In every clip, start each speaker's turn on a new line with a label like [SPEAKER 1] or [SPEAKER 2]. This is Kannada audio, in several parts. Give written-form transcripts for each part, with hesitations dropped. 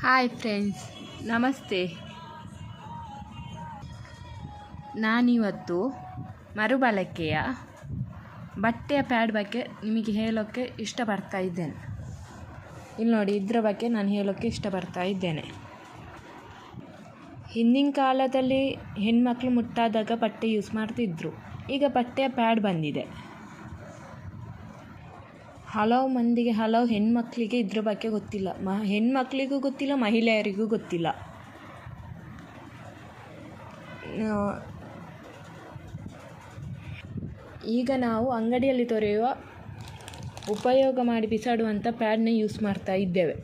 [SPEAKER 1] ಹಾಯ್ ಫ್ರೆಂಡ್ಸ್, ನಮಸ್ತೆ. ನಾನಿವತ್ತು ಮರುಬಳಕೆಯ ಬಟ್ಟೆಯ ಪ್ಯಾಡ್ ಬಗ್ಗೆ ನಿಮಗೆ ಹೇಳೋಕ್ಕೆ ಇಷ್ಟಪಡ್ತಾ ಇದ್ದೇನೆ. ಇಲ್ಲಿ ನೋಡಿ, ಇದರ ಬಗ್ಗೆ ನಾನು ಹೇಳೋಕ್ಕೆ ಇಷ್ಟಪಡ್ತಾ ಇದ್ದೇನೆ. ಹಿಂದಿನ ಕಾಲದಲ್ಲಿ ಹೆಣ್ಮಕ್ಳು ಮುಟ್ಟಾದಾಗ ಬಟ್ಟೆ ಯೂಸ್ ಮಾಡ್ತಿದ್ರು. ಈಗ ಬಟ್ಟೆಯ ಪ್ಯಾಡ್ ಬಂದಿದೆ. ಹಲವು ಮಂದಿಗೆ, ಹಲವು ಹೆಣ್ಮಕ್ಳಿಗೆ ಇದ್ರ ಬಗ್ಗೆ ಗೊತ್ತಿಲ್ಲ. ಹೆಣ್ಮಕ್ಳಿಗೂ ಗೊತ್ತಿಲ್ಲ, ಮಹಿಳೆಯರಿಗೂ ಗೊತ್ತಿಲ್ಲ. ಈಗ ನಾವು ಅಂಗಡಿಯಲ್ಲಿ ದೊರೆಯುವ ಉಪಯೋಗ ಮಾಡಿ ಬಿಸಾಡುವಂಥ ಪ್ಯಾಡ್ನ ಯೂಸ್ ಮಾಡ್ತಾ ಇದ್ದೇವೆ.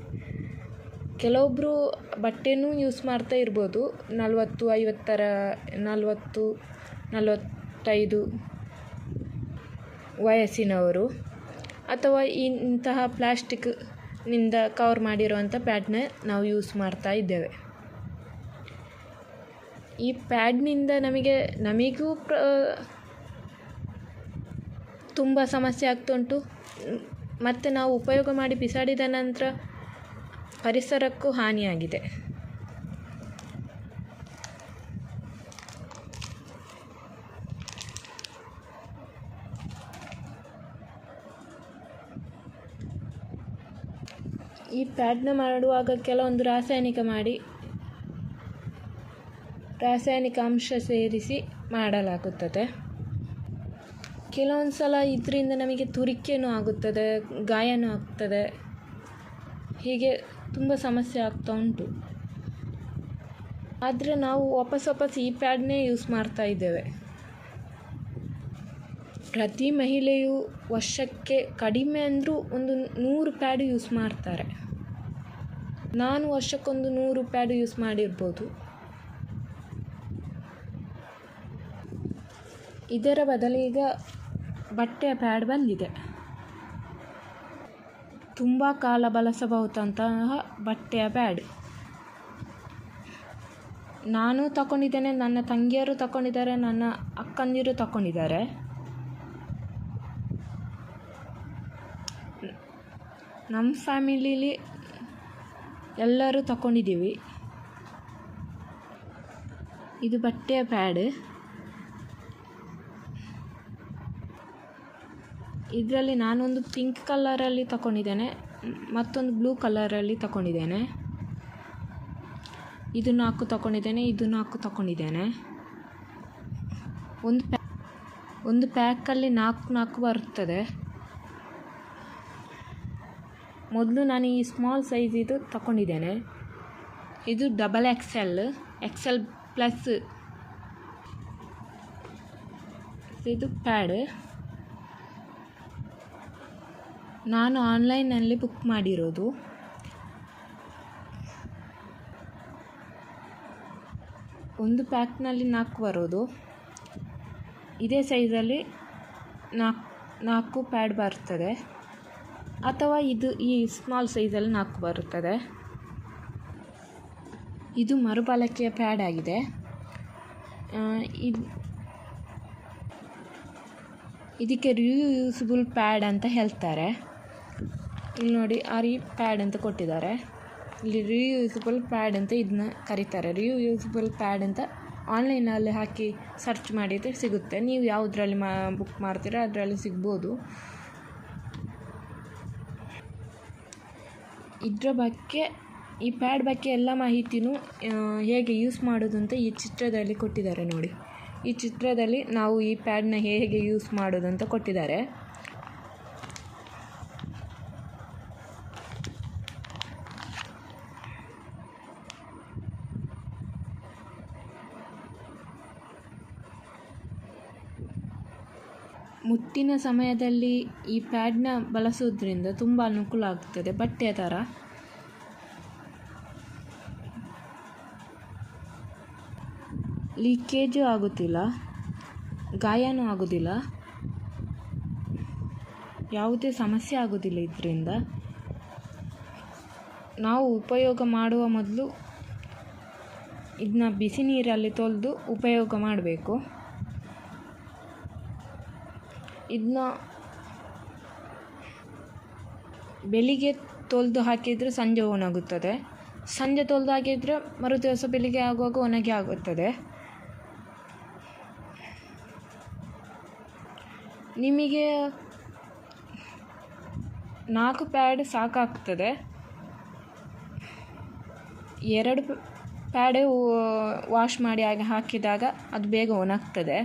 [SPEAKER 1] ಕೆಲವೊಬ್ಬರು ಬಟ್ಟೆನೂ ಯೂಸ್ ಮಾಡ್ತಾ ಇರ್ಬೋದು. 40-50-45 ವಯಸ್ಸಿನವರು, ಅಥವಾ ಇಂತಹ ಪ್ಲಾಸ್ಟಿಕ್ನಿಂದ ಕವರ್ ಮಾಡಿರುವಂಥ ಪ್ಯಾಡ್ನ ನಾವು ಯೂಸ್ ಮಾಡ್ತಾ ಇದ್ದೇವೆ. ಈ ಪ್ಯಾಡ್ನಿಂದ ನಮಗೂ ತುಂಬ ಸಮಸ್ಯೆ ಆಗ್ತಾ ಉಂಟು. ಮತ್ತು ನಾವು ಉಪಯೋಗ ಮಾಡಿ ಬಿಸಾಡಿದ ನಂತರ ಪರಿಸರಕ್ಕೂ ಹಾನಿಯಾಗಿದೆ. ಈ ಪ್ಯಾಡ್ನ ಮಾಡುವಾಗ ಕೆಲವೊಂದು ರಾಸಾಯನಿಕ ಅಂಶ ಸೇರಿಸಿ ಮಾಡಲಾಗುತ್ತದೆ. ಕೆಲವೊಂದು ಸಲ ಇದರಿಂದ ನಮಗೆ ತುರಿಕೆನೂ ಆಗುತ್ತದೆ, ಗಾಯನೂ ಆಗ್ತದೆ. ಹೀಗೆ ತುಂಬ ಸಮಸ್ಯೆ ಆಗ್ತಾ ಉಂಟು. ಆದರೆ ನಾವು ವಾಪಸ್ ಈ ಪ್ಯಾಡ್ನೇ ಯೂಸ್ ಮಾಡ್ತಾ ಇದ್ದೇವೆ. ಪ್ರತಿ ಮಹಿಳೆಯು ವರ್ಷಕ್ಕೆ ಕಡಿಮೆ ಅಂದರೂ ಒಂದು 100 ಪ್ಯಾಡ್ ಯೂಸ್ ಮಾಡ್ತಾರೆ. ನಾನು ವರ್ಷಕ್ಕೊಂದು 100 ಪ್ಯಾಡ್ ಯೂಸ್ ಮಾಡಿರ್ಬೋದು. ಇದರ ಬದಲೀಗ ಬಟ್ಟೆಯ ಪ್ಯಾಡ್ ಬಂದಿದೆ. ತುಂಬ ಕಾಲ ಬಳಸಬಹುದಂತಹ ಬಟ್ಟೆಯ ಪ್ಯಾಡ್. ನಾನು ತಗೊಂಡಿದ್ದೇನೆ, ನನ್ನ ತಂಗಿಯರು ತಗೊಂಡಿದ್ದಾರೆ, ನನ್ನ ಅಕ್ಕಂದಿರು ತಗೊಂಡಿದ್ದಾರೆ. ನಮ್ಮ ಫ್ಯಾಮಿಲಿಲಿ ಎಲ್ಲರೂ ತಗೊಂಡಿದ್ದೀವಿ. ಇದು ಬಟ್ಟೆಯ ಪ್ಯಾಡ್. ಇದರಲ್ಲಿ ನಾನೊಂದು ಪಿಂಕ್ ಕಲರಲ್ಲಿ ತಗೊಂಡಿದ್ದೇನೆ, ಮತ್ತೊಂದು ಬ್ಲೂ ಕಲರಲ್ಲಿ ತಗೊಂಡಿದ್ದೇನೆ. ಇದು 4 ತಗೊಂಡಿದ್ದೇನೆ, ಇದು 4 ತಗೊಂಡಿದ್ದೇನೆ. ಒಂದು ಪ್ಯಾಕಲ್ಲಿ 4 ಬರುತ್ತದೆ. ಮೊದಲು ನಾನು ಈ ಸ್ಮಾಲ್ ಸೈಜ್ ಇದು ತಗೊಂಡಿದ್ದೇನೆ. ಇದು XL+. ಇದು ಪ್ಯಾಡ್ ನಾನು ಆನ್ಲೈನಲ್ಲಿ ಬುಕ್ ಮಾಡಿರೋದು. ಒಂದು ಪ್ಯಾಕ್ನಲ್ಲಿ 4 ಬರೋದು. ಇದೇ ಸೈಜಲ್ಲಿ 4 ಪ್ಯಾಡ್ ಬರ್ತದೆ, ಅಥವಾ ಈ ಸ್ಮಾಲ್ ಸೈಜಲ್ಲಿ 4 ಬರುತ್ತದೆ. ಇದು ಮರುಬಳಕೆಯ ಪ್ಯಾಡ್ ಆಗಿದೆ. ಇದಕ್ಕೆ ರಿಯೂಸಬಲ್ ಪ್ಯಾಡ್ ಅಂತ ಹೇಳ್ತಾರೆ. ಇಲ್ಲಿ ನೋಡಿ, ಪ್ಯಾಡ್ ಅಂತ ಕೊಟ್ಟಿದ್ದಾರೆ. ಇಲ್ಲಿ ರಿಯೂಸಬಲ್ ಪ್ಯಾಡ್ ಅಂತ ಇದನ್ನ ಕರೀತಾರೆ. ರಿಯೂಸಬಲ್ ಪ್ಯಾಡ್ ಅಂತ ಆನ್ಲೈನಲ್ಲಿ ಹಾಕಿ ಸರ್ಚ್ ಮಾಡಿದರೆ ಸಿಗುತ್ತೆ. ನೀವು ಯಾವುದರಲ್ಲಿ ಬುಕ್ ಮಾಡ್ತೀರಾ ಅದರಲ್ಲಿ ಸಿಗ್ಬೋದು. ಈ ಪ್ಯಾಡ್ ಬಗ್ಗೆ ಎಲ್ಲ ಮಾಹಿತಿನೂ ಹೇಗೆ ಯೂಸ್ ಮಾಡೋದು ಅಂತ ಈ ಚಿತ್ರದಲ್ಲಿ ಕೊಟ್ಟಿದ್ದಾರೆ ನೋಡಿ. ಈ ಚಿತ್ರದಲ್ಲಿ ನಾವು ಈ ಪ್ಯಾಡ್ನ ಹೇಗೆ ಯೂಸ್ ಮಾಡೋದು ಅಂತ ಕೊಟ್ಟಿದ್ದಾರೆ. ಮುಟ್ಟಿನ ಸಮಯದಲ್ಲಿ ಈ ಪ್ಯಾಡ್ನ ಬಳಸೋದ್ರಿಂದ ತುಂಬ ಅನುಕೂಲ ಆಗ್ತದೆ. ಬಟ್ಟೆಯ ಥರ ಲೀಕೇಜು ಆಗುತ್ತಿಲ್ಲ, ಗಾಯನೂ ಆಗೋದಿಲ್ಲ, ಯಾವುದೇ ಸಮಸ್ಯೆ ಆಗೋದಿಲ್ಲ. ಇದರಿಂದ ನಾವು ಉಪಯೋಗ ಮಾಡುವ ಮೊದಲು ಇದನ್ನ ಬಿಸಿ ನೀರಲ್ಲಿ ತೊಳೆದು ಉಪಯೋಗ ಮಾಡಬೇಕು. ಇದನ್ನ ಬೆಳಿಗ್ಗೆ ತೊಳೆದು ಹಾಕಿದರೆ ಸಂಜೆ ಒಣಗುತ್ತದೆ. ಸಂಜೆ ತೊಳೆದಾಗಿದ್ದರೆ ಮರುದಿವಸ ಬೆಳಿಗ್ಗೆ ಆಗುವಾಗ ಒಣಗಿ ಆಗುತ್ತದೆ. ನಿಮಗೆ 4 ಪ್ಯಾಡ್ ಸಾಕಾಗ್ತದೆ. 2 ಪ್ಯಾಡ್ ವಾಶ್ ಮಾಡಿ ಹಾಕಿದಾಗ ಅದು ಬೇಗ ಒಣಗ್ತದೆ.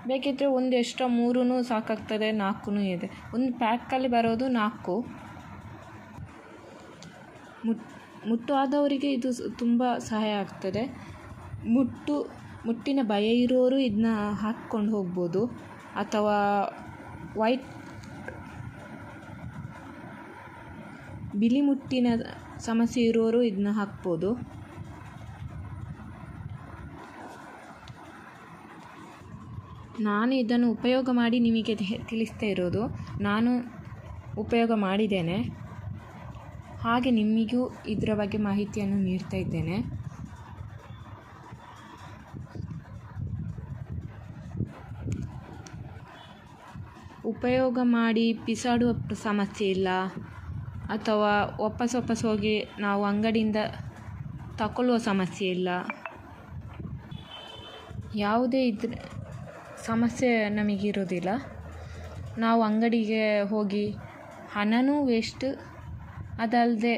[SPEAKER 1] ಬೇಕಿದ್ದರೆ ಒಂದು ಎಕ್ಸ್ಟ್ರಾ 3 ಸಾಕಾಗ್ತದೆ, 4 ಇದೆ. ಒಂದು ಪ್ಯಾಕಲ್ಲಿ ಬರೋದು 4. ಮುಟ್ಟು ಆದವರಿಗೆ ಇದು ತುಂಬ ಸಹಾಯ ಆಗ್ತದೆ. ಮುಟ್ಟಿನ ಭಯ ಇರೋರು ಇದನ್ನ ಹಾಕ್ಕೊಂಡು ಹೋಗ್ಬೋದು, ಅಥವಾ ಬಿಳಿ ಮುಟ್ಟಿನ ಸಮಸ್ಯೆ ಇರೋರು ಇದನ್ನ ಹಾಕ್ಬೋದು. ನಾನು ಇದನ್ನು ಉಪಯೋಗ ಮಾಡಿ ನಿಮಗೆ ತಿಳಿಸ್ತಾ ಇರೋದು. ನಾನು ಉಪಯೋಗ ಮಾಡಿದ್ದೇನೆ, ಹಾಗೆ ನಿಮಗೂ ಇದರ ಬಗ್ಗೆ ಮಾಹಿತಿಯನ್ನು ನೀಡ್ತಾ ಇದ್ದೇನೆ. ಉಪಯೋಗ ಮಾಡಿ ಬಿಸಾಡುವ ಸಮಸ್ಯೆ ಇಲ್ಲ, ಅಥವಾ ವಾಪಸ್ ಹೋಗಿ ನಾವು ಅಂಗಡಿಯಿಂದ ತಗೊಳ್ಳುವ ಸಮಸ್ಯೆ ಇಲ್ಲ. ಯಾವುದೇ ಸಮಸ್ಯೆ ನಮಗಿರೋದಿಲ್ಲ. ನಾವು ಅಂಗಡಿಗೆ ಹೋಗಿ ಹಣನೂ ವೇಸ್ಟ್, ಅದಲ್ಲದೆ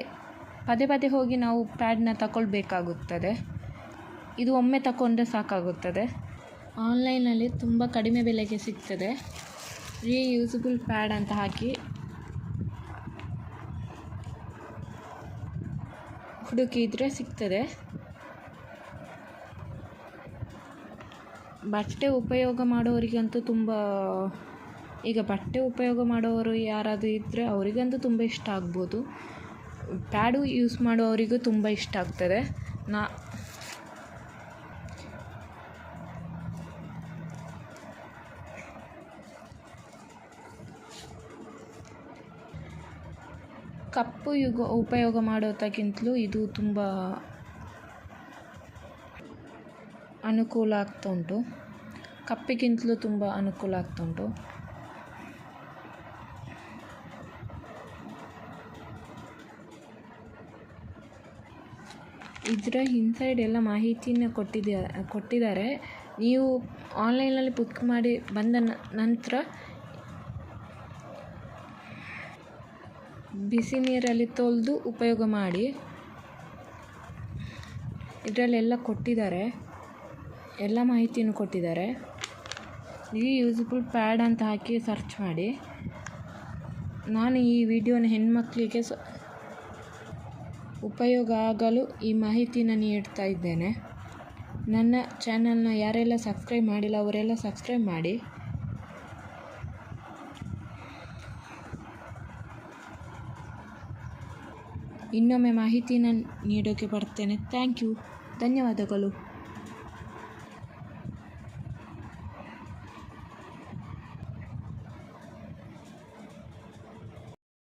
[SPEAKER 1] ಪದೇ ಹೋಗಿ ನಾವು ಪ್ಯಾಡ್ನ ತಗೊಳ್ಬೇಕಾಗುತ್ತದೆ. ಇದು ಒಮ್ಮೆ ತಗೊಂಡ್ರೆ ಸಾಕಾಗುತ್ತದೆ. ಆನ್ಲೈನಲ್ಲಿ ತುಂಬ ಕಡಿಮೆ ಬೆಲೆಗೆ ಸಿಗ್ತದೆ. ರೀಯೂಸಬಲ್ ಪ್ಯಾಡ್ ಅಂತ ಹಾಕಿ ಹುಡುಕಿದರೆ ಸಿಗ್ತದೆ. ಬಟ್ಟೆ ಉಪಯೋಗ ಮಾಡೋರಿಗಂತೂ ಈಗ ಬಟ್ಟೆ ಉಪಯೋಗ ಮಾಡೋರು ಯಾರಾದರೂ ಇದ್ದರೆ ಅವರಿಗಂತೂ ತುಂಬ ಇಷ್ಟ ಆಗ್ಬೋದು. ಪ್ಯಾಡು ಯೂಸ್ ಮಾಡೋವರಿಗೂ ತುಂಬ ಇಷ್ಟ ಆಗ್ತದೆ. ಕಪ್ಪು ಉಪಯೋಗ ಮಾಡೋದಕ್ಕಿಂತಲೂ ಇದು ತುಂಬ ಅನುಕೂಲ ಆಗ್ತಾ ಉಂಟು. ಕಪ್ಪಿಗಿಂತಲೂ ತುಂಬ ಅನುಕೂಲ ಆಗ್ತಾ ಉಂಟು. ಇದರ ಇನ್ಸೈಡ್ ಎಲ್ಲ ಮಾಹಿತಿನ ಕೊಟ್ಟಿದ್ದಾರೆ. ನೀವು ಆನ್ಲೈನಲ್ಲಿ ಬುಕ್ ಮಾಡಿ ಬಂದ ನಂತರ ಬಿಸಿ ನೀರಲ್ಲಿ ತೊಳೆದು ಉಪಯೋಗ ಮಾಡಿ. ಇದರಲ್ಲೆಲ್ಲ ಕೊಟ್ಟಿದ್ದಾರೆ, ಎಲ್ಲ ಮಾಹಿತಿಯನ್ನು ಕೊಟ್ಟಿದ್ದಾರೆ. ರೀಯೂಸಬಲ್ ಪ್ಯಾಡ್ ಅಂತ ಹಾಕಿ ಸರ್ಚ್ ಮಾಡಿ. ನಾನು ಈ ವಿಡಿಯೋನ ಹೆಣ್ಮಕ್ಳಿಗೆ ಉಪಯೋಗ ಆಗಲು ಈ ಮಾಹಿತಿನ ನೀಡ್ತಾ ಇದ್ದೇನೆ. ನನ್ನ ಚಾನಲ್ನ ಯಾರೆಲ್ಲ ಸಬ್ಸ್ಕ್ರೈಬ್ ಮಾಡಿಲ್ಲ ಅವರೆಲ್ಲ ಸಬ್ಸ್ಕ್ರೈಬ್ ಮಾಡಿ. ಇನ್ನೊಮ್ಮೆ ಮಾಹಿತಿನ ನೀಡೋಕ್ಕೆ ಬರ್ತೇನೆ. ಥ್ಯಾಂಕ್ ಯು, ಧನ್ಯವಾದಗಳು.